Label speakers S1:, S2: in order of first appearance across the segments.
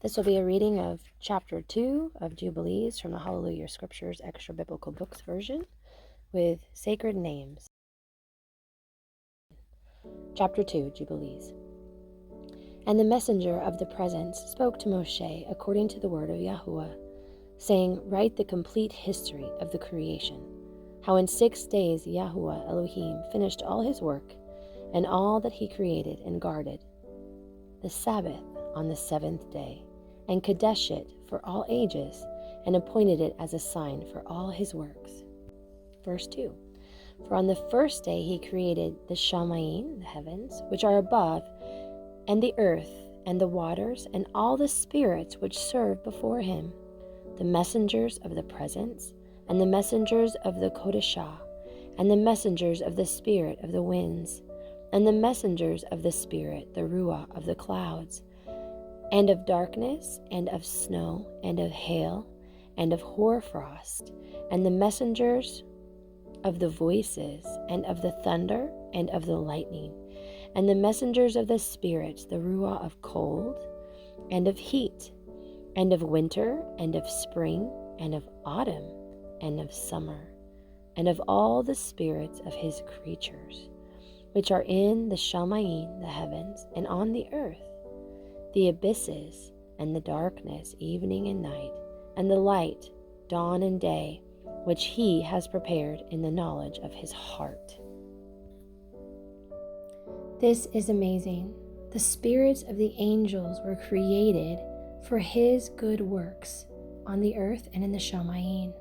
S1: This will be a reading of Chapter 2 of Jubilees from the HaleluYah Scriptures Extra Biblical Books version with Sacred Names. Chapter 2, Jubilees. And the messenger of the presence spoke to Moshe according to the word of Yahuwah, saying, Write the complete history of the creation, how in 6 days Yahuwah Elohim finished all his work and all that he created and guarded the Sabbath on the 7th day, and Kadesh it for all ages, and appointed it as a sign for all his works. Verse 2. For on the first day he created the Shamayim, the heavens, which are above, and the earth, and the waters, and all the spirits which serve before him, the messengers of the presence, and the messengers of the Kodeshah, and the messengers of the spirit of the winds, and the messengers of the spirit, the Ruah of the clouds, and of darkness, and of snow, and of hail, and of hoarfrost, and the messengers of the voices, and of the thunder, and of the lightning, and the messengers of the spirits, the Ruah of cold, and of heat, and of winter, and of spring, and of autumn, and of summer, and of all the spirits of his creatures, which are in the Shamayim, the heavens, and on the earth, the abysses, and the darkness, evening and night, and the light, dawn and day, which he has prepared in the knowledge of his heart. This is amazing. The spirits of the angels were created for his good works on the earth and in the Shamayim.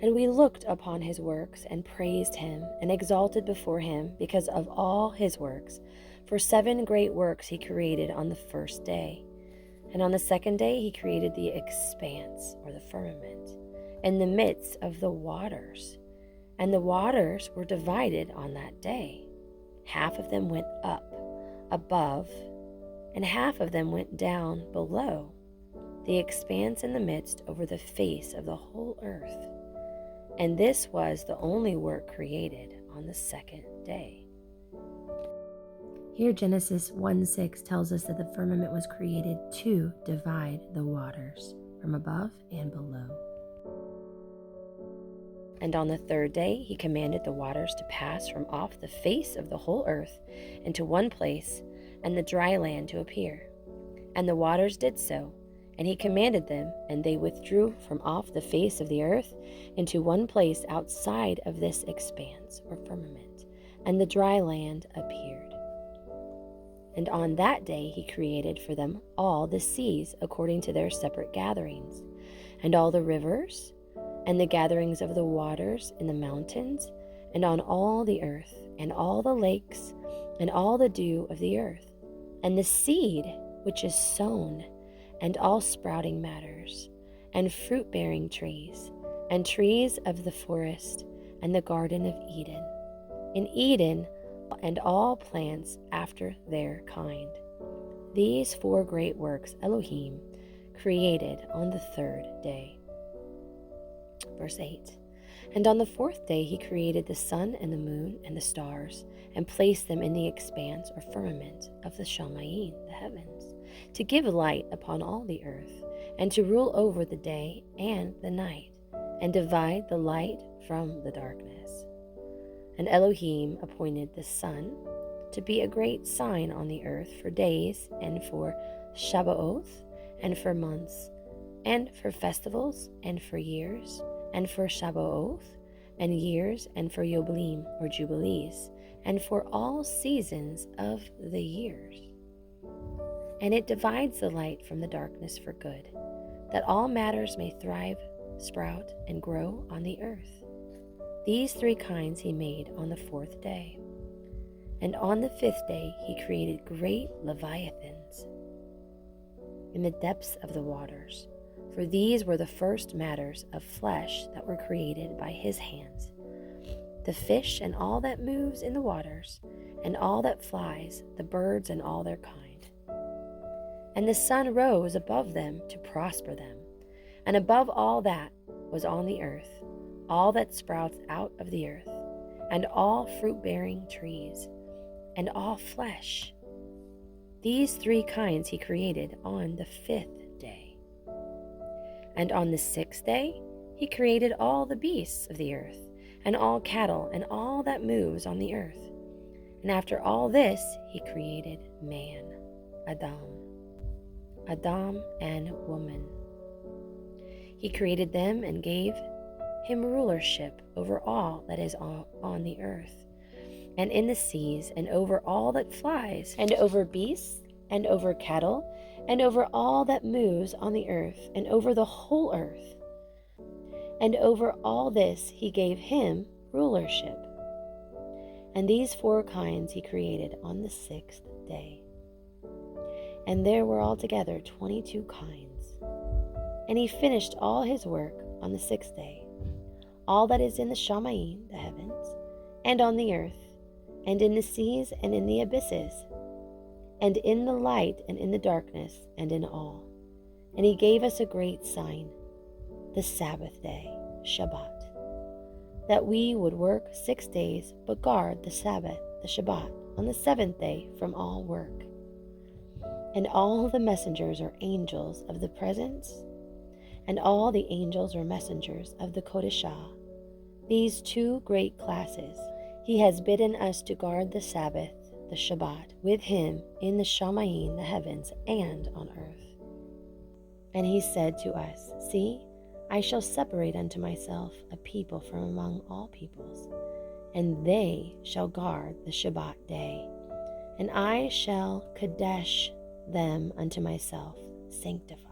S1: And we looked upon his works and praised him and exalted before him because of all his works. For 7 great works he created on the first day. And on the second day he created the expanse, or the firmament, in the midst of the waters. And the waters were divided on that day. Half of them went up, above, and half of them went down below, the expanse in the midst over the face of the whole earth. And this was the only work created on the second day. Here Genesis 1:6 tells us that the firmament was created to divide the waters from above and below. And on the third day he commanded the waters to pass from off the face of the whole earth into one place, and the dry land to appear. And the waters did so, and he commanded them, and they withdrew from off the face of the earth into one place outside of this expanse or firmament, and the dry land appeared. And on that day he created for them all the seas according to their separate gatherings, and all the rivers, and the gatherings of the waters in the mountains, and on all the earth, and all the lakes, and all the dew of the earth, and the seed which is sown, and all sprouting matters, and fruit-bearing trees, and trees of the forest, and the garden of Eden. In Eden, and all plants after their kind. These 4 great works Elohim created on the third day. Verse 8. And on the 4th day he created the sun and the moon and the stars, and placed them in the expanse or firmament of the Shamayim, the heavens, to give light upon all the earth, and to rule over the day and the night, and divide the light from the darkness. And Elohim appointed the sun to be a great sign on the earth for days, and for Shabbaoth, and for months, and for festivals, and for years, and for Shabbaoth, and years, and for Yobelim, or Jubilees, and for all seasons of the years. And it divides the light from the darkness for good, that all matters may thrive, sprout, and grow on the earth. These 3 kinds he made on the 4th day. And on the 5th day he created great leviathans in the depths of the waters, for these were the first matters of flesh that were created by his hands, the fish and all that moves in the waters, and all that flies, the birds and all their kind. And the sun rose above them to prosper them, and above all that was on the earth, all that sprouts out of the earth, and all fruit-bearing trees, and all flesh, These 3 kinds he created on the 5th day. And on the 6th day he created all the beasts of the earth, and all cattle, and all that moves on the earth. And after all this he created man, Adam and woman. He created them and gave him rulership over all that is on the earth, and in the seas, and over all that flies, and over beasts, and over cattle, and over all that moves on the earth, and over the whole earth. And over all this he gave him rulership. And these 4 kinds he created on the 6th day. And there were altogether 22 kinds. And he finished all his work on the 6th day, all that is in the Shamayim, the heavens, and on the earth, and in the seas, and in the abysses, and in the light, and in the darkness, and in all. And he gave us a great sign, the Sabbath day, Shabbat, that we would work 6 days, but guard the Sabbath, the Shabbat, on the 7th day from all work. And all the messengers are angels of the presence, and all the angels are messengers of the Kodeshah. These 2 great classes he has bidden us to guard the Sabbath, the Shabbat, with him in the Shamayim, the heavens, and on earth. And he said to us, See, I shall separate unto myself a people from among all peoples, and they shall guard the Shabbat day. And I shall kadesh them unto myself, sanctify,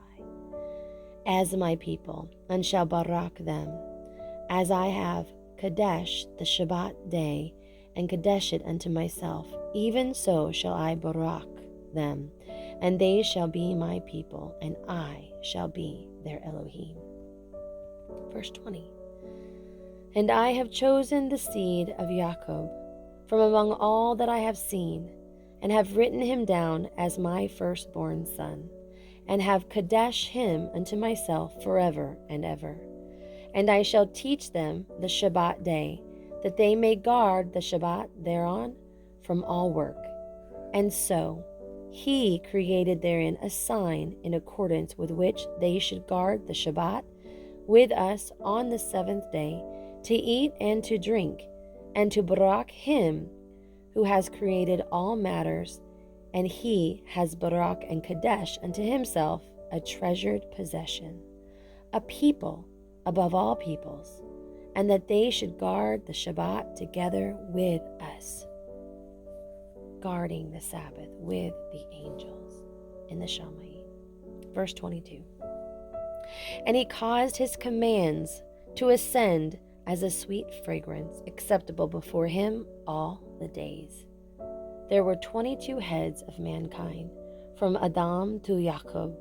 S1: as my people, and shall barak them, as I have kadesh the Shabbat day, and kadesh it unto myself, even so shall I barak them, and they shall be my people, and I shall be their Elohim. Verse 20. And I have chosen the seed of Jacob from among all that I have seen, and have written him down as my firstborn son, and have kadesh him unto myself forever and ever. And I shall teach them the Shabbat day, that they may guard the Shabbat thereon from all work. And so he created therein a sign in accordance with which they should guard the Shabbat with us on the 7th day, to eat and to drink, and to barak him who has created all matters, and he has barak and kadesh unto himself a treasured possession, a people above all peoples, and that they should guard the Shabbat together with us, guarding the Sabbath with the angels in the Shamayim. Verse 22. And he caused his commands to ascend as a sweet fragrance, acceptable before him all the days. There were 22 heads of mankind, from Adam to Jacob,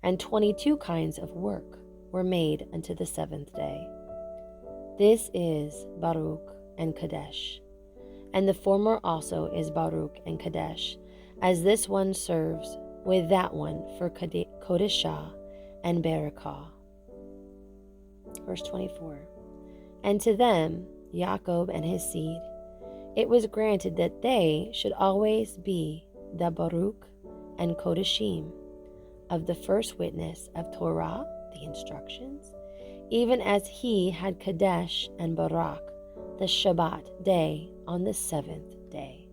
S1: and 22 kinds of work were made unto the 7th day. This is Baruch and Kadesh, and the former also is Baruch and Kadesh, as this one serves with that one for Kodeshah and Barakah. Verse 24. And to them, Jacob and his seed, it was granted that they should always be the Baruch and Kodeshim of the first witness of Torah, the instructions, even as he had Kadesh and Barak, the Shabbat day on the 7th day.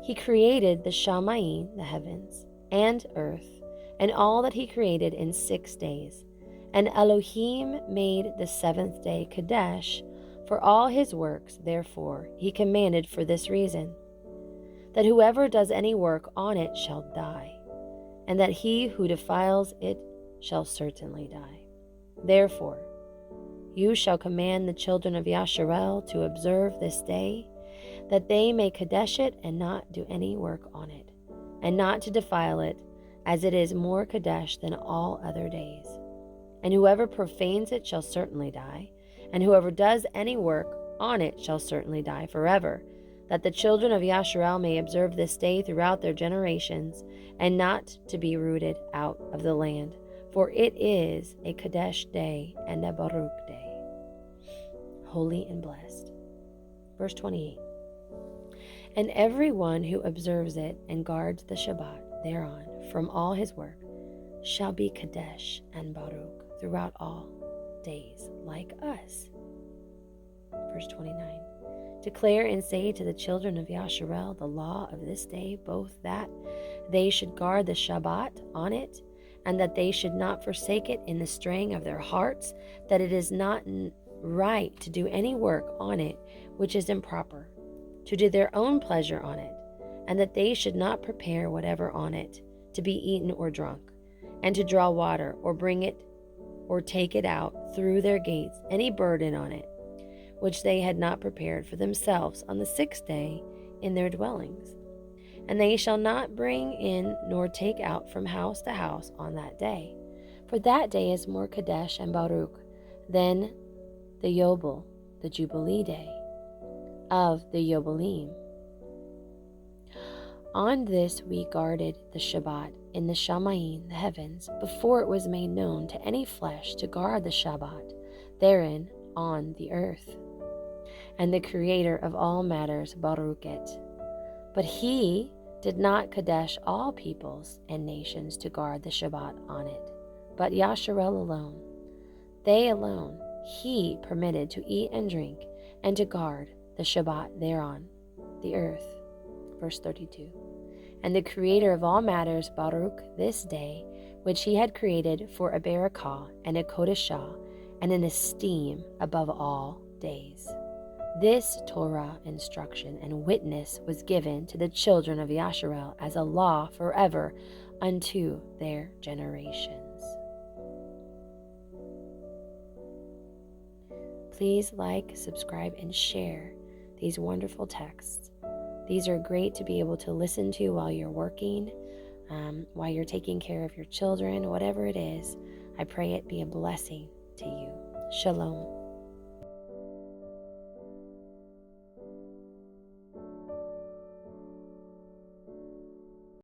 S1: He created the Shamayim, the heavens, and earth, and all that he created in 6 days. And Elohim made the 7th day Kadesh for all his works. Therefore he commanded for this reason, that whoever does any work on it shall die, and that he who defiles it shall certainly die. Therefore you shall command the children of Yasharel to observe this day, that they may Kadesh it and not do any work on it, and not to defile it, as it is more Kadesh than all other days. And whoever profanes it shall certainly die, and whoever does any work on it shall certainly die forever, that the children of Yasharel may observe this day throughout their generations, and not to be rooted out of the land. For it is a Kadesh day and a Baruch day, holy and blessed. Verse 28. And every one who observes it and guards the Shabbat thereon from all his work shall be Kadesh and Baruch throughout all days like us. Verse 29. Declare and say to the children of Yasharel the law of this day, both that they should guard the Shabbat on it, and that they should not forsake it in the straying of their hearts, that it is not right to do any work on it which is improper, to do their own pleasure on it, and that they should not prepare whatever on it to be eaten or drunk, and to draw water, or bring it, or take it out through their gates, any burden on it, which they had not prepared for themselves on the 6th day in their dwellings. And they shall not bring in nor take out from house to house on that day, for that day is more Kadesh and Baruch than the Yobel, the Jubilee day of the Yobelim. On this we guarded the Shabbat in the Shamayim, the heavens, before it was made known to any flesh to guard the Shabbat therein on the earth. And the Creator of all matters Baruch it. But he did not Kadesh all peoples and nations to guard the Shabbat on it, but Yasharel alone. They alone he permitted to eat and drink, and to guard the Shabbat thereon, the earth. Verse 32. And the Creator of all matters Baruch this day, which he had created for a barakah and a kodeshah, and an esteem above all days. This Torah instruction and witness was given to the children of Yasharel as a law forever unto their generations. Please like, subscribe, and share these wonderful texts. These are great to be able to listen to while you're working, while you're taking care of your children, whatever it is. I pray it be a blessing to you. Shalom.